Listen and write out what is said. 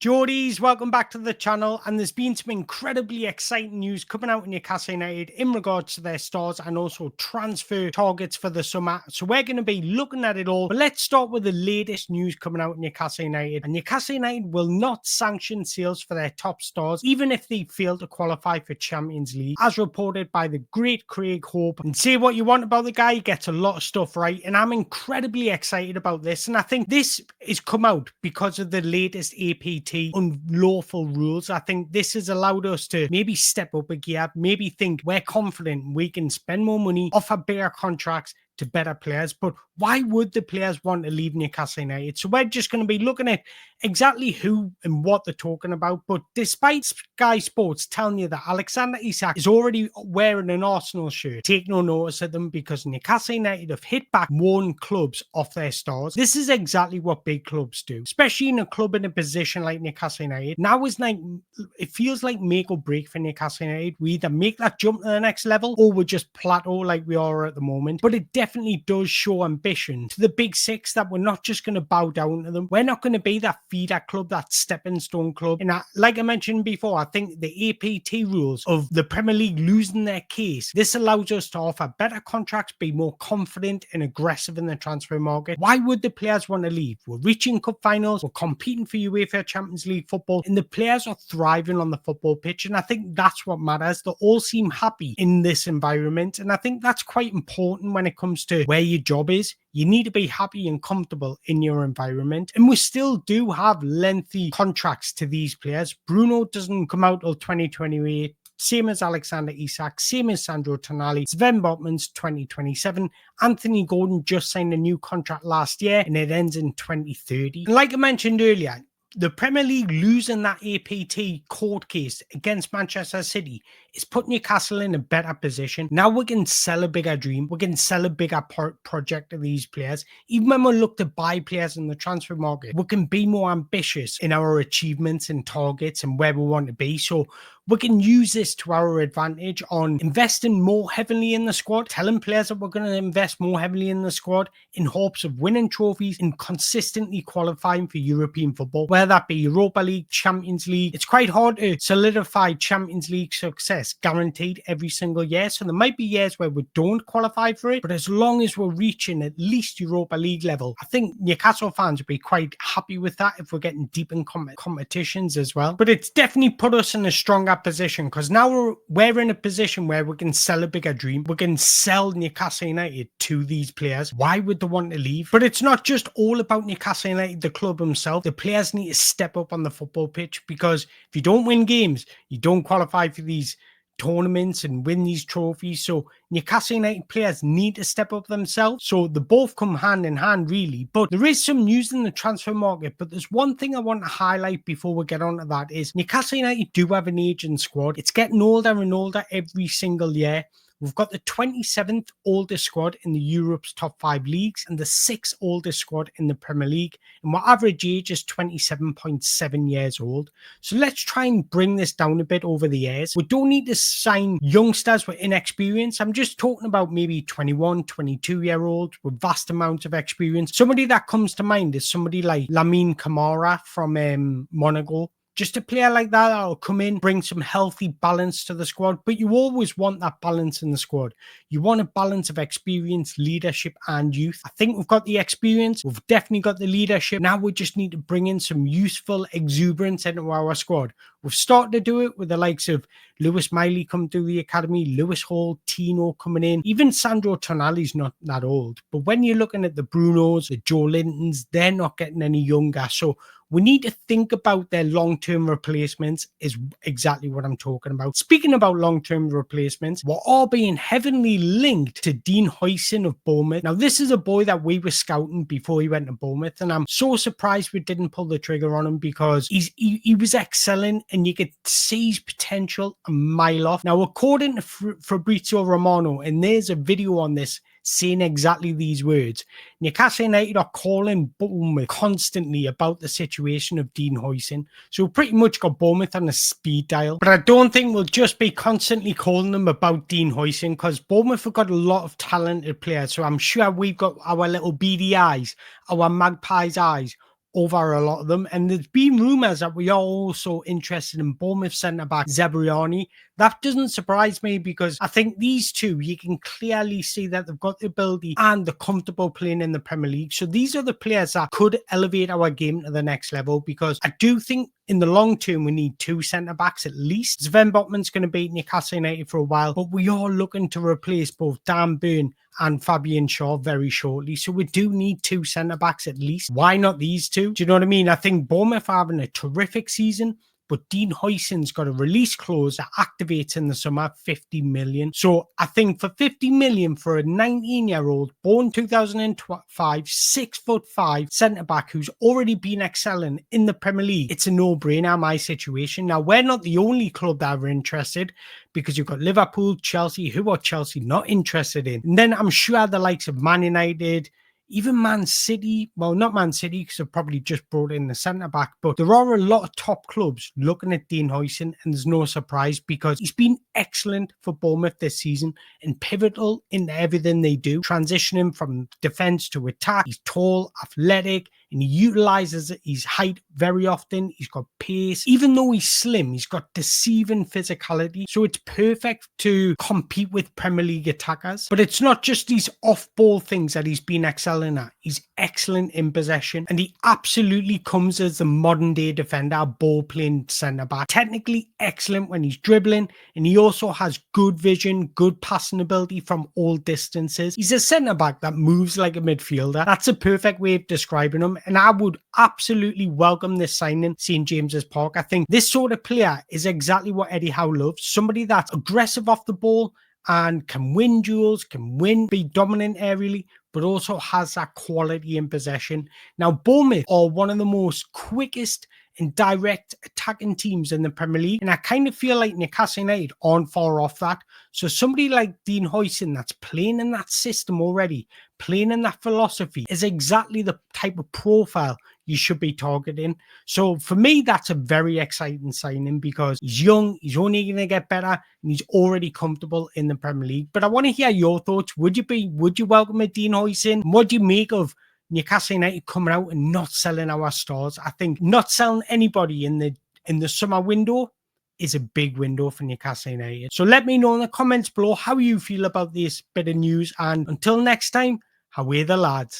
Geordies, welcome back to the channel, and there's been some incredibly exciting news coming out in Newcastle United in regards to their stars and also transfer targets for the summer. So we're going to be looking at it all, but let's start with the latest news coming out in Newcastle United. And Newcastle United will not sanction sales for their top stars, even if they fail to qualify for Champions League, as reported by the great Craig Hope. And say what you want about the guy, he gets a lot of stuff right, and I'm incredibly excited about this. And I think this is come out because of the latest APT unlawful rules. I think this has allowed us to maybe step up a gear, maybe think we're confident we can spend more money, offer bigger contracts to better players. But why would the players want to leave Newcastle United? So we're just going to be looking at exactly who and what they're talking about. But despite Sky Sports telling you that Alexander Isak is already wearing an Arsenal shirt, take no notice of them because Newcastle United have hit back one clubs off their stars. This is exactly what big clubs do, especially in a club in a position like Newcastle United. Now is like, it feels like make or break for Newcastle United. We either make that jump to the next level or we just plateau like we are at the moment. But it definitely does show ambition to the big six that we're not just going to bow down to them. We're not going to be that feeder club, that stepping stone club. And like I mentioned before, I think the APT rules of the Premier League losing their case, this allows us to offer better contracts, be more confident and aggressive in the transfer market. Why would the players want to leave? We're reaching cup finals, we're competing for UEFA Champions League football, and the players are thriving on the football pitch. And I think that's what matters. They all seem happy in this environment. And I think that's quite important when it comes to where your job is. You need to be happy and comfortable in your environment. And we still do have lengthy contracts to these players. Bruno doesn't come out till 2028. Same as Alexander Isak, same as Sandro Tonali. Sven Botman's 2027. Anthony Gordon just signed a new contract last year and it ends in 2030. And like I mentioned earlier, the Premier League losing that APT court case against Manchester City is putting Newcastle in a better position. Now we can sell a bigger dream. We can sell a bigger project to these players. Even when we look to buy players in the transfer market, we can be more ambitious in our achievements and targets and where we want to be. So we can use this to our advantage on investing more heavily in the squad, telling players that we're going to invest more heavily in the squad in hopes of winning trophies and consistently qualifying for European football, whether that be Europa League, Champions League. It's quite hard to solidify Champions League success guaranteed every single year. So there might be years where we don't qualify for it, but as long as we're reaching at least Europa League level, I think Newcastle fans would be quite happy with that if we're getting deep in competitions as well. But it's definitely put us in a stronger position because now we're in a position where we can sell a bigger dream. We can sell Newcastle United to these players. Why would they want to leave? But it's not just all about Newcastle United, the club themselves. The players need to step up on the football pitch because if you don't win games, you don't qualify for these tournaments and win these trophies. So Newcastle United players need to step up themselves. So they both come hand in hand, really. But there is some news in the transfer market. But there's one thing I want to highlight before we get on to that is Newcastle United do have an aging squad. It's getting older and older every single year. We've got the 27th oldest squad in the Europe's top 5 leagues and the 6th oldest squad in the Premier League. And our average age is 27.7 years old. So let's try and bring this down a bit over the years. We don't need to sign youngsters with inexperience. I'm just talking about maybe 21, 22-year-olds with vast amounts of experience. Somebody that comes to mind is somebody like Lamine Camara from Monaco. Just a player like that that'll come in, bring some healthy balance to the squad. But you always want that balance in the squad. You want a balance of experience, leadership, and youth. I think we've got the experience. We've definitely got the leadership. Now we just need to bring in some useful exuberance into our squad. We've started to do it with the likes of Lewis Miley come through the academy, Lewis Hall, Tino coming in. Even Sandro Tonali's not that old. But when you're looking at the Brunos, the Joe Lintons, they're not getting any younger. So we need to think about their long-term replacements is exactly what I'm talking about. Speaking about long-term replacements, we're all being heavily linked to Dean Huijsen of Bournemouth. Now, this is a boy that we were scouting before he went to Bournemouth, and I'm so surprised we didn't pull the trigger on him because he was excelling and you could see his potential a mile off. Now, according to Fabrizio Romano, and there's a video on this saying exactly these words, Newcastle United are calling Bournemouth constantly about the situation of Dean Huijsen. So pretty much got Bournemouth on a speed dial. But I don't think we'll just be constantly calling them about Dean Huijsen because Bournemouth have got a lot of talented players. So I'm sure we've got our little beady eyes, our magpie's eyes over a lot of them. And there's been rumours that we are also interested in Bournemouth centre-back Zebriani. That doesn't surprise me because I think these two, you can clearly see that they've got the ability and they're comfortable playing in the Premier League. So these are the players that could elevate our game to the next level, because I do think in the long term, we need two centre-backs at least. Sven Botman's going to be at Newcastle United for a while, but we are looking to replace both Dan Burn and Fabian Shaw very shortly. So we do need two centre-backs at least. Why not these two? Do you know what I mean? I think Bournemouth are having a terrific season, but Dean Huijsen's got a release clause that activates in the summer, 50 million. So I think for 50 million for a 19-year-old, born 2005, 6'5" centre-back who's already been excelling in the Premier League, it's a no-brainer, my situation. Now, we're not the only club that are interested, because you've got Liverpool, Chelsea. Who are Chelsea not interested in? And then I'm sure the likes of Man United, even Man City, well, not Man City because they've probably just brought in the centre-back, but there are a lot of top clubs looking at Dean Huijsen, and there's no surprise because he's been excellent for Bournemouth this season and pivotal in everything they do, transitioning from defence to attack. He's tall, athletic, and he utilises his height very often. He's got pace. Even though he's slim, he's got deceiving physicality. So it's perfect to compete with Premier League attackers. But it's not just these off-ball things that he's been excelling at. He's excellent in possession, and he absolutely comes as the modern-day defender, ball-playing centre-back. Technically excellent when he's dribbling, and he also has good vision, good passing ability from all distances. He's a centre-back that moves like a midfielder. That's a perfect way of describing him. And I would absolutely welcome this signing, St. James's Park. I think this sort of player is exactly what Eddie Howe loves. Somebody that's aggressive off the ball and can win duels, be dominant aerially, but also has that quality in possession. Now, Bournemouth are one of the most quickest and direct attacking teams in the Premier League, and I kind of feel like Newcastle United aren't far off that. So somebody like Dean Huijsen that's playing in that system already, playing in that philosophy, is exactly the type of profile you should be targeting. So for me, that's a very exciting signing because he's young, he's only going to get better, and he's already comfortable in the Premier League. But I want to hear your thoughts. Would you welcome a Dean Huijsen? What do you make of Newcastle United coming out and not selling our stars? I think not selling anybody in the summer window is a big window for Newcastle United. So let me know in the comments below how you feel about this bit of news. And until next time, away the lads.